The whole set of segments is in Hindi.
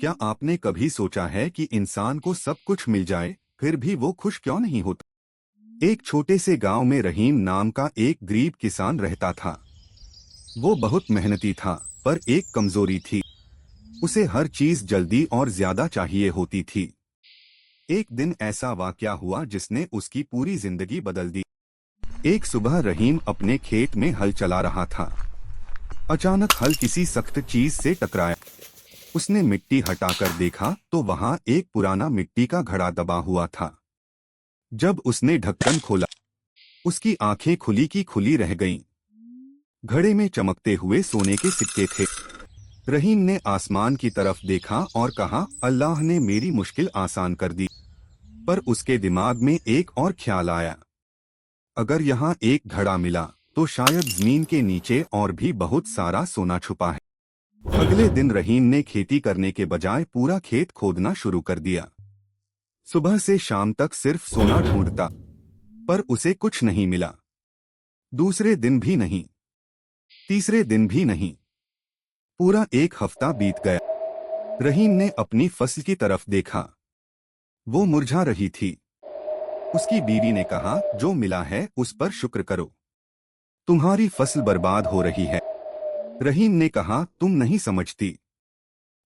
क्या आपने कभी सोचा है कि इंसान को सब कुछ मिल जाए फिर भी वो खुश क्यों नहीं होता? एक छोटे से गांव में रहीम नाम का एक गरीब किसान रहता था। वो बहुत मेहनती था, पर एक कमजोरी थी। उसे हर चीज जल्दी और ज्यादा चाहिए होती थी। एक दिन ऐसा वाकया हुआ जिसने उसकी पूरी जिंदगी बदल दी। एक सुबह रहीम अपने खेत में हल चला रहा था। अचानक हल किसी सख्त चीज से टकराया। उसने मिट्टी हटाकर देखा तो वहां एक पुराना मिट्टी का घड़ा दबा हुआ था। जब उसने ढक्कन खोला, उसकी आंखें खुली की खुली रह गईं। घड़े में चमकते हुए सोने के सिक्के थे। रहीम ने आसमान की तरफ देखा और कहा, अल्लाह ने मेरी मुश्किल आसान कर दी। पर उसके दिमाग में एक और ख्याल आया। अगर यहाँ एक घड़ा मिला तो शायद जमीन के नीचे और भी बहुत सारा सोना छुपा है। अगले दिन रहीम ने खेती करने के बजाय पूरा खेत खोदना शुरू कर दिया। सुबह से शाम तक सिर्फ सोना ढूंढता, पर उसे कुछ नहीं मिला। दूसरे दिन भी नहीं, तीसरे दिन भी नहीं। पूरा एक हफ्ता बीत गया। रहीम ने अपनी फसल की तरफ देखा। वो मुरझा रही थी। उसकी बीवी ने कहा, जो मिला है उस पर शुक्र करो, तुम्हारी फसल बर्बाद हो रही है। रहीम ने कहा, तुम नहीं समझती।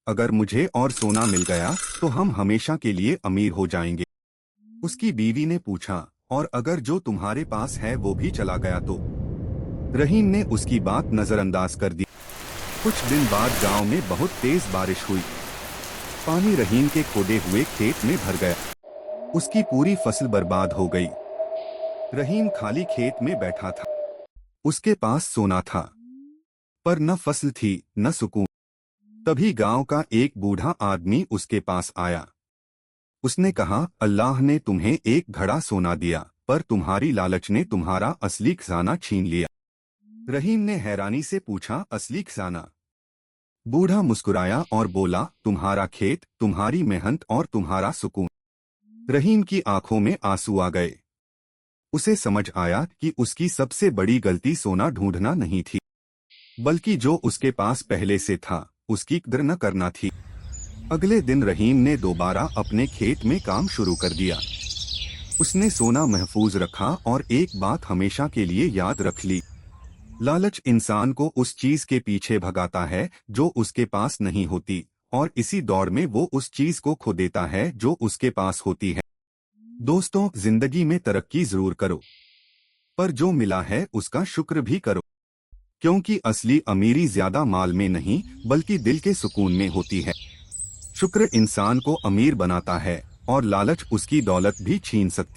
अगर मुझे और सोना मिल गया तो हम हमेशा के लिए अमीर हो जाएंगे। उसकी बीवी ने पूछा, और अगर जो तुम्हारे पास है वो भी चला गया तो? रहीम ने उसकी बात नजरअंदाज कर दी। कुछ दिन बाद गांव में बहुत तेज बारिश हुई। पानी रहीम के खोदे हुए खेत में भर गया। उसकी पूरी फसल बर्बाद हो गई। रहीम खाली खेत में बैठा था। उसके पास सोना था, पर न फसल थी न सुकून। तभी गांव का एक बूढ़ा आदमी उसके पास आया। उसने कहा, अल्लाह ने तुम्हें एक घड़ा सोना दिया, पर तुम्हारी लालच ने तुम्हारा असली खजाना छीन लिया। रहीम ने हैरानी से पूछा, असली खजाना? बूढ़ा मुस्कुराया और बोला, तुम्हारा खेत, तुम्हारी मेहनत और तुम्हारा सुकून। रहीम की आंखों में आंसू आ गए। उसे समझ आया कि उसकी सबसे बड़ी गलती सोना ढूंढना नहीं थी, बल्कि जो उसके पास पहले से था उसकी कदर न करना थी। अगले दिन रहीम ने दोबारा अपने खेत में काम शुरू कर दिया। उसने सोना महफूज रखा और एक बात हमेशा के लिए याद रख ली। लालच इंसान को उस चीज के पीछे भगाता है जो उसके पास नहीं होती, और इसी दौड़ में वो उस चीज को खो देता है जो उसके पास होती है। दोस्तों, जिंदगी में तरक्की जरूर करो, पर जो मिला है उसका शुक्र भी करो, क्योंकि असली अमीरी ज्यादा माल में नहीं बल्कि दिल के सुकून में होती है। शुक्र इंसान को अमीर बनाता है और लालच उसकी दौलत भी छीन सकती है।